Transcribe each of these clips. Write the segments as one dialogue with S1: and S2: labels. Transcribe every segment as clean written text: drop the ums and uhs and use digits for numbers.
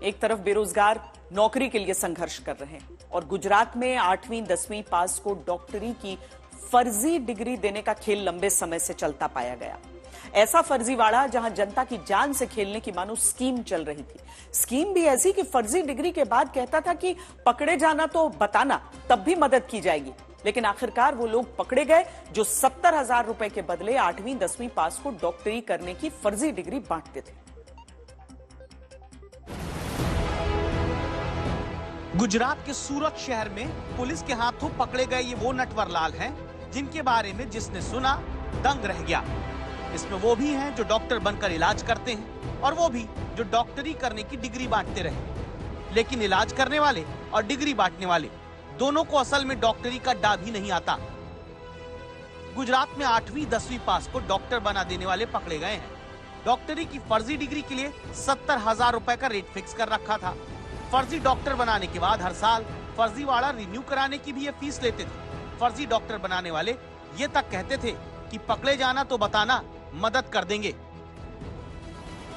S1: एक तरफ बेरोजगार नौकरी के लिए संघर्ष कर रहे हैं और गुजरात में 8वीं 10वीं पास को डॉक्टरी की फर्जी डिग्री देने का खेल लंबे समय से चलता पाया गया। ऐसा फर्जीवाड़ा जहां जनता की जान से खेलने की मानो स्कीम चल रही थी। स्कीम भी ऐसी कि फर्जी डिग्री के बाद कहता था कि पकड़े जाना तो बताना, तब भी मदद की जाएगी। लेकिन आखिरकार वो लोग पकड़े गए जो 70,000 रुपए के बदले 8वीं 10वीं पास को डॉक्टरी करने की फर्जी डिग्री बांटते थे।
S2: गुजरात के सूरत शहर में पुलिस के हाथों पकड़े गए ये वो नटवरलाल हैं जिनके बारे में जिसने सुना दंग रह गया। इसमें वो भी हैं जो डॉक्टर बनकर इलाज करते हैं और वो भी जो डॉक्टरी करने की डिग्री बांटते रहे। लेकिन इलाज करने वाले और डिग्री बांटने वाले दोनों को असल में डॉक्टरी का डा भी नहीं आता। गुजरात में 8वीं 10वीं पास को डॉक्टर बना देने वाले पकड़े गए हैं। डॉक्टरी की फर्जी डिग्री के लिए 70,000 रुपए का रेट फिक्स कर रखा था। फर्जी डॉक्टर बनाने के बाद हर साल फर्जीवाड़ा रिन्यू कराने की भी ये फीस लेते थे। फर्जी डॉक्टर बनाने वाले ये तक कहते थे कि पकड़े जाना तो बताना, मदद कर देंगे।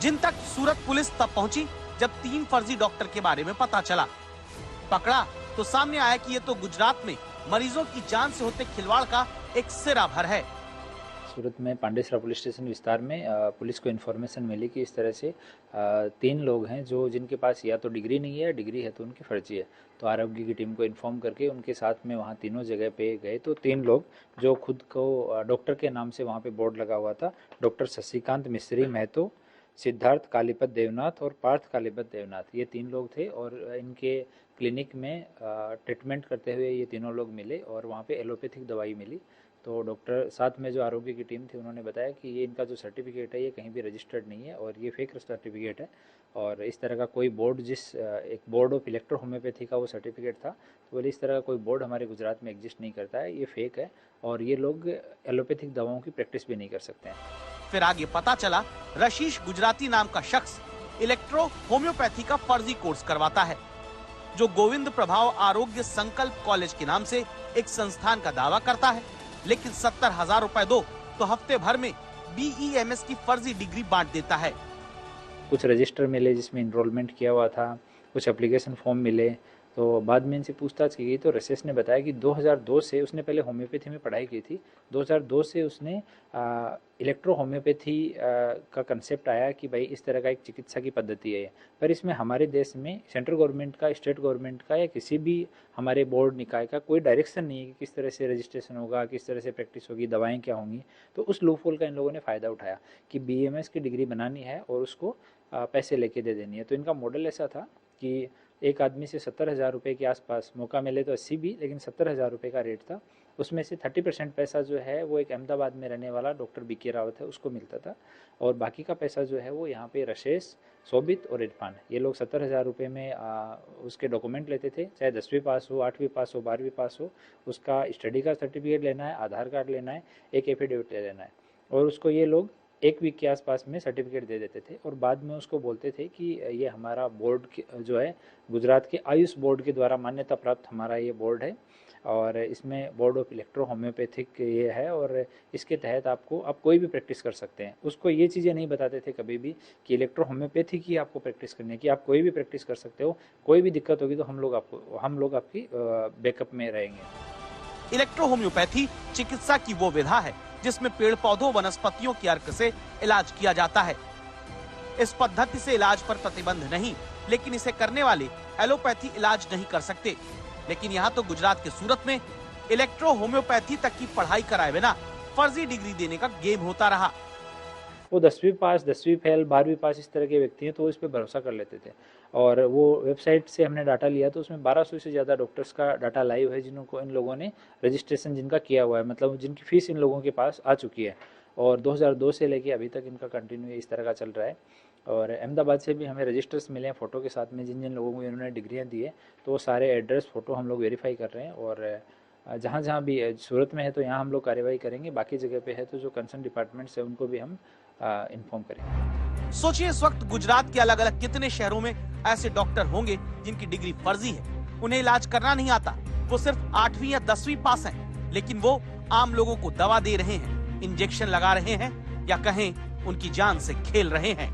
S2: जिन तक सूरत पुलिस तब पहुंची जब 3 फर्जी डॉक्टर के बारे में पता चला। पकड़ा तो सामने आया कि ये तो गुजरात में मरीजों की जान से होते खिलवाड़ का एक सिरा भर है।
S3: सूरत में पांडेसरा पुलिस स्टेशन विस्तार में पुलिस को इन्फॉर्मेशन मिली कि इस तरह से 3 लोग हैं जो जिनके पास या तो डिग्री नहीं है, डिग्री है तो उनकी फर्जी है। तो आरोग्य की टीम को इन्फॉर्म करके उनके साथ में वहाँ तीनों जगह पे गए तो 3 लोग जो खुद को डॉक्टर के नाम से वहाँ पे बोर्ड लगा हुआ था, डॉक्टर शशिकांत मिस्त्री महतो, सिद्धार्थ कालीपत देवनाथ और पार्थ कालीपत देवनाथ, ये 3 लोग थे। और इनके क्लिनिक में ट्रीटमेंट करते हुए ये तीनों लोग मिले और वहाँ पे एलोपैथिक दवाई मिली। तो डॉक्टर साथ में जो आरोग्य की टीम थी उन्होंने बताया कि ये इनका जो सर्टिफिकेट है ये कहीं भी रजिस्टर्ड नहीं है और ये फेक सर्टिफिकेट है और इस तरह का कोई बोर्ड एक बोर्ड ऑफ इलेक्ट्रो होम्योपैथी का वो सर्टिफिकेट था। तो बोले इस तरह का कोई बोर्ड हमारे गुजरात में एग्जिस्ट नहीं करता है, ये फेक है और ये लोग एलोपैथिक दवाओं की प्रैक्टिस भी नहीं कर सकते हैं।
S2: फिर आगे पता चला रशीश गुजराती नाम का शख्स इलेक्ट्रो होम्योपैथी का फर्जी कोर्स करवाता है जो गोविंद प्रभाव आरोग्य संकल्प कॉलेज के नाम से एक संस्थान का दावा करता है। लेकिन 70,000 रुपए दो तो हफ्ते भर में BEMS की फर्जी डिग्री बांट देता है।
S3: कुछ रजिस्टर मिले जिसमें इनरोलमेंट किया हुआ था, कुछ एप्लीकेशन फॉर्म मिले। तो बाद में इनसे पूछताछ की गई तो रसेश ने बताया कि 2002 से उसने पहले होम्योपैथी में पढ़ाई की थी। 2002 से उसने इलेक्ट्रो होम्योपैथी का कंसेप्ट आया कि भाई इस तरह का एक चिकित्सा की पद्धति है। पर इसमें हमारे देश में सेंट्रल गवर्नमेंट का, स्टेट गवर्नमेंट का या किसी भी हमारे बोर्ड निकाय का कोई डायरेक्शन नहीं है कि किस तरह से रजिस्ट्रेशन होगा, किस तरह से प्रैक्टिस होगी, दवाएं क्या होंगी। तो उस लूपहोल का इन लोगों ने फ़ायदा उठाया कि BMS की डिग्री बनानी है और उसको पैसे लेके दे देनी है। तो इनका मॉडल ऐसा था कि एक आदमी से 70,000 रुपये के आसपास, मौका मिले तो 80 भी, लेकिन 70,000 रुपये का रेट था। उसमें से 30% पैसा जो है वो एक अहमदाबाद में रहने वाला डॉक्टर BK रावत है उसको मिलता था और बाकी का पैसा जो है वो यहाँ पे रशेश, सोबित और इरफान, ये लोग 70,000 रुपये में उसके डॉक्यूमेंट लेते थे। चाहे 10वीं पास हो, 8वीं पास हो, 12वीं पास हो, उसका स्टडी का सर्टिफिकेट लेना है, आधार कार्ड लेना है, एक एफिडेविट ले लेना है और उसको ये लोग 1 वीक के आसपास में सर्टिफिकेट दे देते थे और बाद में उसको बोलते थे कि ये हमारा बोर्ड जो है गुजरात के आयुष बोर्ड के द्वारा मान्यता प्राप्त हमारा ये बोर्ड है और इसमें बोर्ड ऑफ इलेक्ट्रो होम्योपैथिक ये है और इसके तहत आप कोई भी प्रैक्टिस कर सकते हैं। उसको ये चीज़ें नहीं बताते थे कभी भी कि इलेक्ट्रो होम्योपैथी की आपको प्रैक्टिस करनी है, कि आप कोई भी प्रैक्टिस कर सकते हो, कोई भी दिक्कत होगी तो हम लोग आपकी बैकअप में रहेंगे।
S2: इलेक्ट्रो होम्योपैथी चिकित्सा की वो विधा है जिसमें पेड़ पौधों वनस्पतियों के अर्क से इलाज किया जाता है। इस पद्धति से इलाज पर प्रतिबंध नहीं, लेकिन इसे करने वाले एलोपैथी इलाज नहीं कर सकते। लेकिन यहाँ तो गुजरात के सूरत में इलेक्ट्रो होम्योपैथी तक की पढ़ाई कराए बिना फर्जी डिग्री देने का गेम होता रहा।
S3: वो 10वीं पास, 10वीं फेल, 12वीं पास इस तरह के व्यक्ति हैं तो इस पे भरोसा कर लेते थे और वो वेबसाइट से हमने डाटा लिया तो उसमें 1200 से ज़्यादा डॉक्टर्स का डाटा लाइव है जिनको इन लोगों ने रजिस्ट्रेशन जिनका किया हुआ है, मतलब जिनकी फीस इन लोगों के पास आ चुकी है और 2002 से लेके अभी तक इनका कंटिन्यू इस तरह का चल रहा है। और अहमदाबाद से भी हमें रजिस्टर्स मिले हैं फ़ोटो के साथ में, जिन जिन लोगों को इन्होंने डिग्रियाँ दी है तो वो सारे एड्रेस फ़ोटो हम लोग वेरीफाई कर रहे हैं और जहाँ जहाँ भी सूरत में है तो यहाँ हम लोग कार्रवाई करेंगे, बाकी जगह पे है तो जो कंसर्न डिपार्टमेंट्स है उनको भी हम इन्फॉर्म करेंगे।
S2: सोचिए इस वक्त गुजरात के अलग अलग कितने शहरों में ऐसे डॉक्टर होंगे जिनकी डिग्री फर्जी है, उन्हें इलाज करना नहीं आता, वो सिर्फ 8वीं या 10वीं पास हैं, लेकिन वो आम लोगों को दवा दे रहे हैं, इंजेक्शन लगा रहे हैं या कहें उनकी जान से खेल रहे हैं।